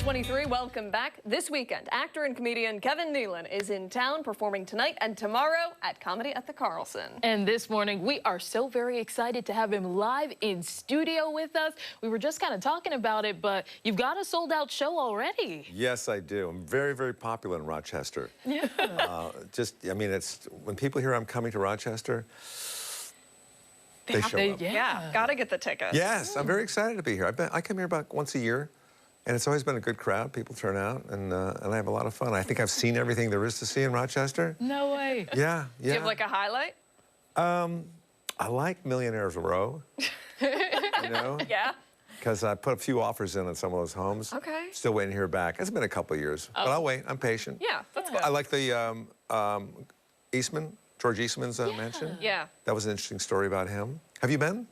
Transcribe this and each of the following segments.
2023, welcome back. This weekend, actor and comedian Kevin Nealon is in town performing tonight and tomorrow at Comedy at the Carlson. And this morning, we are so very excited to have him live in studio with us. We were just kind of talking about it, but you've got a sold-out show already. Yes, I do. I'm very, very popular in Rochester. Yeah. I mean, it's when people hear I'm coming to Rochester, they show up. Yeah, gotta get the tickets. Yes, I'm very excited to be here. I come here about once a year, and it's always been a good crowd. People turn out, and I have a lot of fun. I think I've seen everything there is to see in Rochester. No way. Yeah, yeah. Do you have like a highlight? I like Millionaires Row. You know? Yeah. Because I put a few offers in on some of those homes. Okay. Still waiting to hear back. It's been a couple of years, but I'll wait. I'm patient. Yeah, that's good. I like the George Eastman's mansion. Yeah. That was an interesting story about him. Have you been?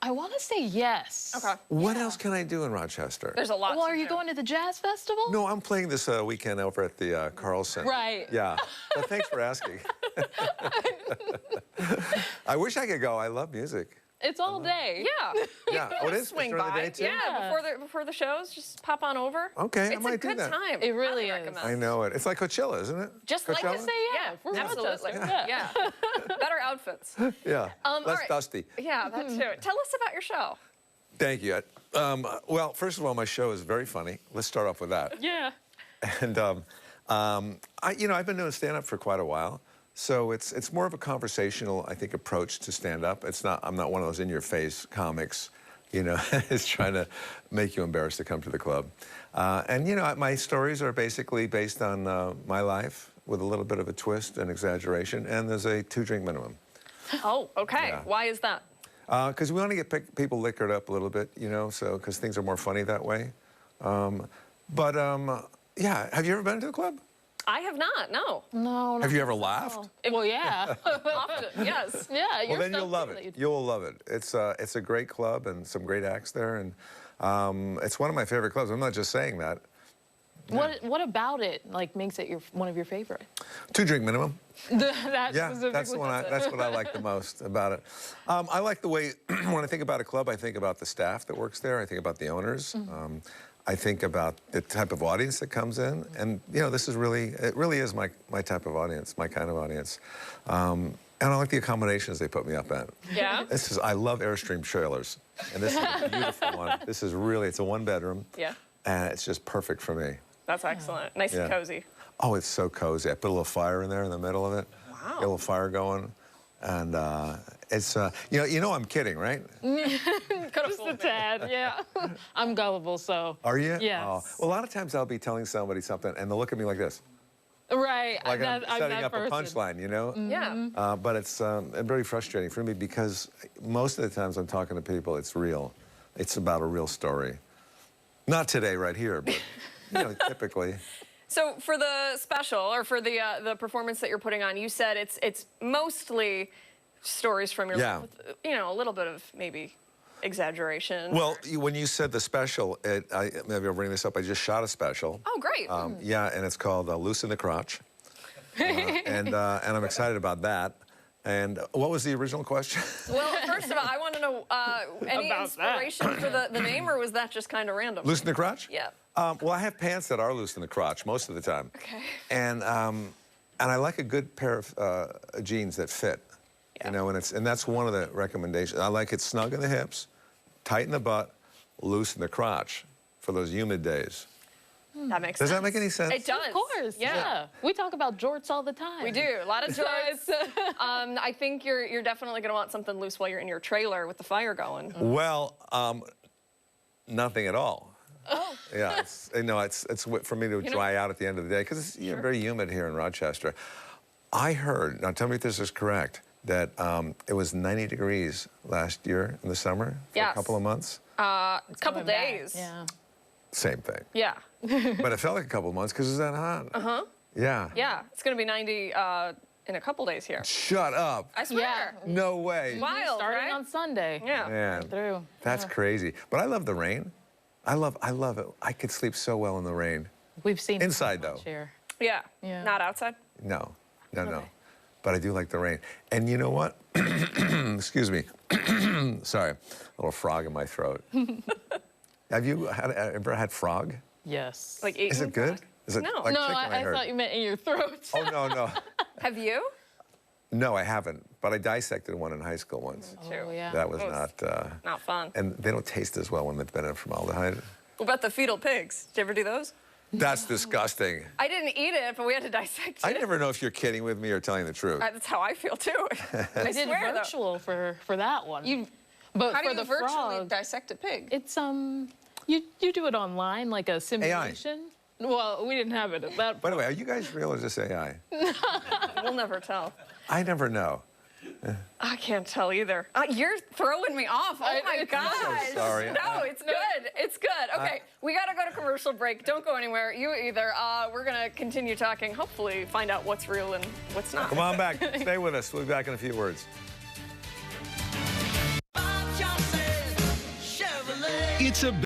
I want to say yes. Okay. What else can I do in Rochester? There's a lot Well, to are you do. going to the Jazz Festival? No, I'm playing this weekend over at the Carlson. Right. Yeah. But thanks for asking. I wish I could go. I love music. It's all day. Yeah. Yeah. Oh, it is? Swing It's during the by. day, too? Yeah, before the shows, just pop on over. Okay, I might do It's a that. good time. It really Highly is. recommend. I know it. It's like Coachella, isn't it? Just like Coachella? to say, Yeah, for absolutely. Rochester. Yeah. Better outfits. Yeah. All Less right. dusty. Yeah, that too. Tell us about your show. Thank you. Well, first of all, my show is very funny. Let's start off with that. Yeah. And I've been doing stand-up for quite a while, so it's more of a conversational, I think, approach to stand-up. I'm not one of those in-your-face comics, it's trying to make you embarrassed to come to the club. My stories are basically based on my life with a little bit of a twist and exaggeration, and there's a 2-drink minimum. Oh, okay. Yeah. Why is that? Because we want to get people liquored up a little bit, because things are more funny that way. Yeah, have you ever been to the club? I have not, no. No. Have you ever laughed? Well, yeah. Often, yes. Yeah. Well, then you'll love it. You'll love it. It's a great club and some great acts there, and it's one of my favorite clubs. I'm not just saying that. What about it makes it one of your favorite? 2-drink minimum. That Yeah, that's what I like the most about it. I like the way when I think about a club, I think about the staff that works there. I think about the owners. I think about the type of audience that comes in, and it really is my type of audience, my kind of audience. And I like the accommodations they put me up at. Yeah? I love Airstream trailers, and this is a beautiful one. It's a 1-bedroom. Yeah. And it's just perfect for me. That's excellent. Nice and cozy. Oh, it's so cozy. I put a little fire in there in the middle of it. Wow. Get a little fire going. And it's, I'm kidding, right? Just a tad, yeah. I'm gullible, so. Are you? Yes. Oh. Well, a lot of times I'll be telling somebody something, and they'll look at me like this. Right. Like I'm setting that up a punchline, Yeah. But it's very frustrating for me because most of the times I'm talking to people, it's real. It's about a real story. Not today right here, but, typically. So for the special, or for the performance that you're putting on, you said it's mostly stories from your life with, a little bit of maybe exaggeration. Well, when you said the special, maybe I'll bring this up. I just shot a special. Oh, great. Yeah, and it's called Loose in the Crotch. And I'm excited about that. And what was the original question? Well, first of all, I want to know any About inspiration for the name, or was that just kind of random? Loose in the crotch? Yeah. Well, I have pants that are loose in the crotch most of the time. Okay. And I like a good pair of jeans that fit. Yeah. And that's one of the recommendations. I like it snug in the hips, tight in the butt, loose in the crotch for those humid days. That makes Does sense. that make any sense? It does. Of course, yeah. We talk about jorts all the time. We do. A lot of jorts. I think you're definitely going to want something loose while you're in your trailer with the fire going. Well, nothing at all. Oh. Yeah, it's for me to dry out at the end of the day because it's very humid here in Rochester. I heard, now tell me if this is correct, that it was 90 degrees last year in the summer for a couple of months. A couple days. Yeah. Same thing. Yeah. But it felt like a couple of months because it's that hot. Uh-huh. Yeah. Yeah. It's going to be 90 in a couple days here. Shut up. I swear. No way. Wild, Starting right? on Sunday. Yeah. Man, Through. that's crazy. But I love the rain. I love it. I could sleep so well in the rain. We've seen Inside, though. Here. Yeah. Yeah. Not outside? No. Okay. But I do like the rain. And you know what? Excuse me. Sorry, a little frog in my throat. Have you ever had frog? Yes. Like Is it good? Is it No. like No, chicken, I heard? thought you meant in your throat. Oh, no, no. Have you? No, I haven't. But I dissected one in high school once. Oh, yeah. That was Not fun. and they don't taste as well when they've been in formaldehyde. What about the fetal pigs? Did you ever do those? That's disgusting. I didn't eat it, but we had to dissect it. I never know if you're kidding with me or telling the truth. That's how I feel too. I did swear, though. virtual for that one. But How do for you the virtually frog, dissect a pig? it's you do it online like a simulation. Well, we didn't have it at that By point. the way, are you guys real or is this AI? We'll never tell. I never know. I can't tell either. You're throwing me off. Oh my gosh. so sorry. No, it's good. It's good. Okay, we gotta go to commercial break. Don't go anywhere. You either. We're gonna continue talking. Hopefully, find out what's real and what's not. Come on back. Stay with us. We'll be back in a few words. It's a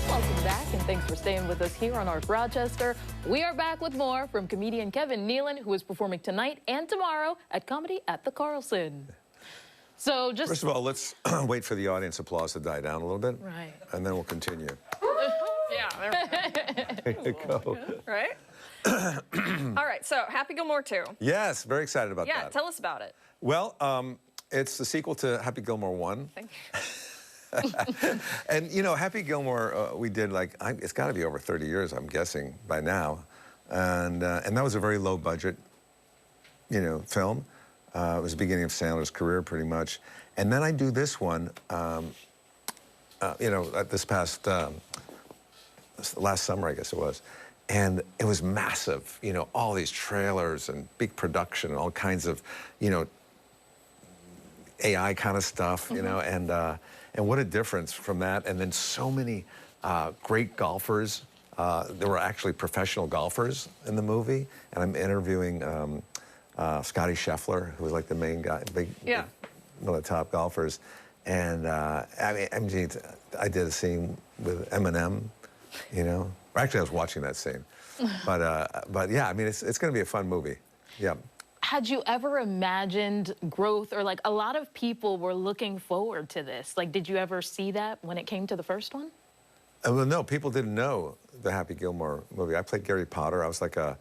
Welcome back, and thanks for staying with us here on ARC Rochester. We are back with more from comedian Kevin Nealon, who is performing tonight and tomorrow at Comedy at the Carlson. So just... First of all, let's wait for the audience applause to die down a little bit. Right. And then we'll continue. Yeah, there There you go. we go. Right? All right, so Happy Gilmore 2. Yes, very excited about Yeah, that. tell us about it. Well, it's the sequel to Happy Gilmore 1. Thank you. And, you know, Happy Gilmore, we did like, it's got to be over 30 years, I'm guessing, by now. And that was a very low budget, you know, film. It was the beginning of Sandler's career, pretty much. And then I do this one, you know, this past, last summer, I guess it was. And it was massive, you know, all these trailers and big production and all kinds of, you know, AI kind of stuff, you know, and what a difference from that. And then so many great golfers. There were actually professional golfers in the movie. And I'm interviewing Scotty Scheffler, who was like the main guy, one of the top golfers. And I mean, I did a scene with Eminem, you know. Or actually, I was watching that scene. But yeah, I mean, it's going to be a fun movie. Yeah. Had you ever imagined growth, or like a lot of people were looking forward to this? Like, did you ever see that when it came to the first one? Well, no, people didn't know the Happy Gilmore movie. I played Gary Potter. I was like a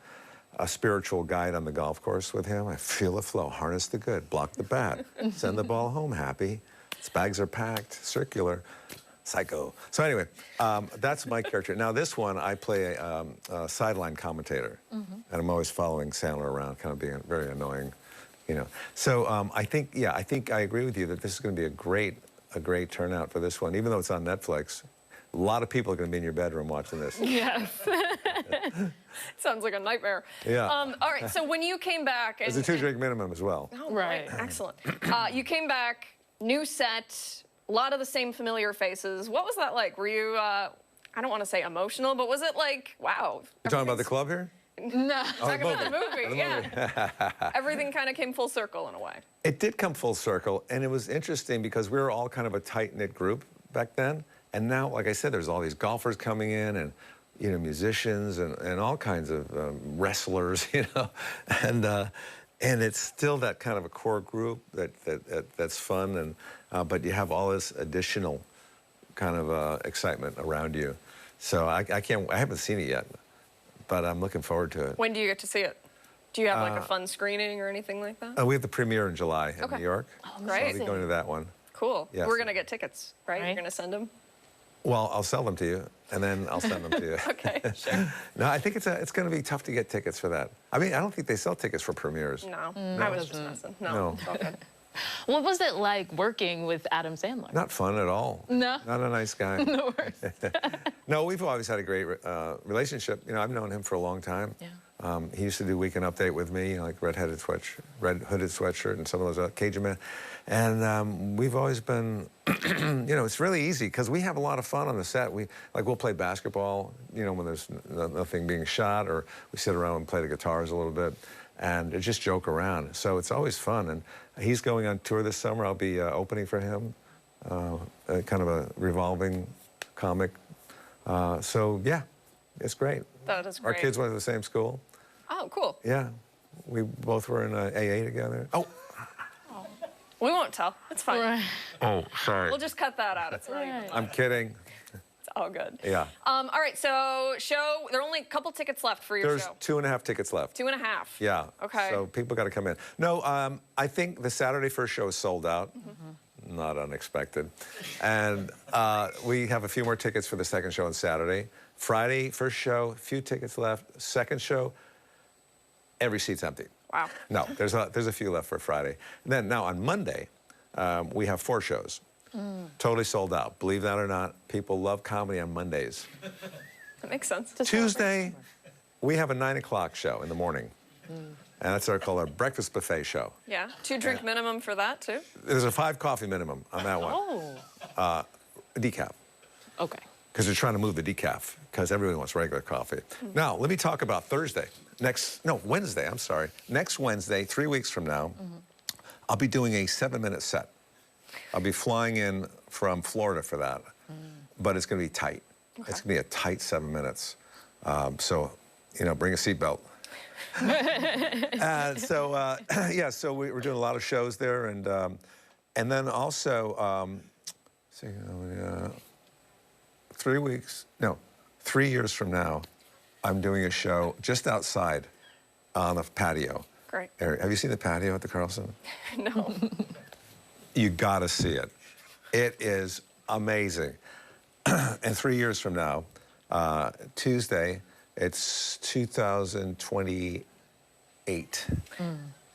spiritual guide on the golf course with him. I feel the flow, harness the good, block the bad, send the ball home, Happy. Its bags are packed, circular. Psycho. So anyway, that's my character. Now this one, I play a sideline commentator, and I'm always following Sandler around, kind of being very annoying, you know. So I think I agree with you that this is going to be a great turnout for this one, even though it's on Netflix. A lot of people are going to be in your bedroom watching this. Yes. Sounds like a nightmare. Yeah. All right, so when you came back... There's a 2-drink minimum as well. Oh, right. Excellent. You came back, new set, a lot of the same familiar faces. What was that like? Were you, I don't want to say emotional, but was it like, wow. You're talking about the club here? No. Talking about the movie, yeah. Everything kind of came full circle in a way. It did come full circle, and it was interesting because we were all kind of a tight-knit group back then. And now, like I said, there's all these golfers coming in and, you know, musicians and all kinds of wrestlers, you know. And it's still that kind of a core group that's fun, and but you have all this additional kind of excitement around you. So I haven't seen it yet, but I'm looking forward to it. When do you get to see it? Do you have like a fun screening or anything like that? We have the premiere in July in New York. Oh, great. So I'll be going to that one. Cool. Yes. We're going to get tickets, right? You're going to send them? Well, I'll sell them to you, and then I'll send them to you. Okay, sure. No, I think it's going to be tough to get tickets for that. I mean, I don't think they sell tickets for premieres. No, I was just messing. No. It's all good. What was it like working with Adam Sandler? Not fun at all. No. Not a nice guy. The worst. No, we've always had a great relationship. You know, I've known him for a long time. Yeah. He used to do Weekend Update with me, like red hooded sweatshirt, and some of those Cajun Men. And we've always been, you know, it's really easy because we have a lot of fun on the set. We'll play basketball, you know, when there's nothing being shot, or we sit around and play the guitars a little bit, and just joke around. So it's always fun. And he's going on tour this summer. I'll be opening for him, kind of a revolving comic. So yeah, it's great. That is great. Our kids went to the same school. Oh, cool. Yeah, we both were in AA together. Oh. We won't tell. It's fine. Right. Oh, sorry. We'll just cut that out. It's not even I'm kidding. It's all good. Yeah. All right, so there are only a couple tickets left for your show. There's 2.5 tickets left. 2.5. Yeah. Okay. So people got to come in. No, I think the Saturday first show is sold out. Not unexpected. And we have a few more tickets for the second show on Saturday. Friday, first show, a few tickets left. Second show, every seat's empty. Wow. No, there's a few left for Friday. And then now on Monday, we have 4 shows. Totally sold out. Believe that or not, people love comedy on Mondays. That makes sense. Tuesday, we have a 9 o'clock show in the morning. And that's called our breakfast buffet show. Yeah. 2-drink minimum for that, too? There's a 5 coffee minimum on that one. Oh. Decaf. Okay. Because they're trying to move the decaf, because everyone wants regular coffee. Now, let me talk about Thursday. Wednesday, I'm sorry. Next Wednesday, 3 weeks from now, I'll be doing a 7-minute set. I'll be flying in from Florida for that, but it's going to be tight. Okay. It's going to be a tight 7 minutes. So, you know, bring a seatbelt. Yeah, so we're doing a lot of shows there, and then also, 3 years from now, I'm doing a show just outside on a patio. Great. Have you seen the patio at the Carlson? No. You gotta see it. It is amazing. And 3 years from now, Tuesday, it's 2028.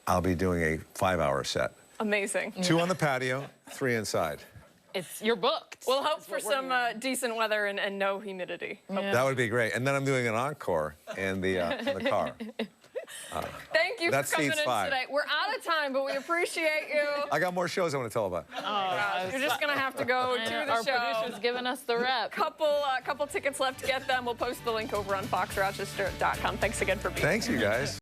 I'll be doing a 5-hour set. Amazing. 2 on the patio, 3 inside. You're booked. We'll hope for some decent weather and no humidity. Yeah. That would be great. And then I'm doing an encore in the car. Thank you for coming in 5. today. We're out of time, but we appreciate you. I got more shows I want to tell about. Oh, gosh. You're just going to have to go to the Our show. Our producer's giving us the rep. Couple tickets left to get them. We'll post the link over on foxrochester.com. Thanks again for being here. Thanks, you guys.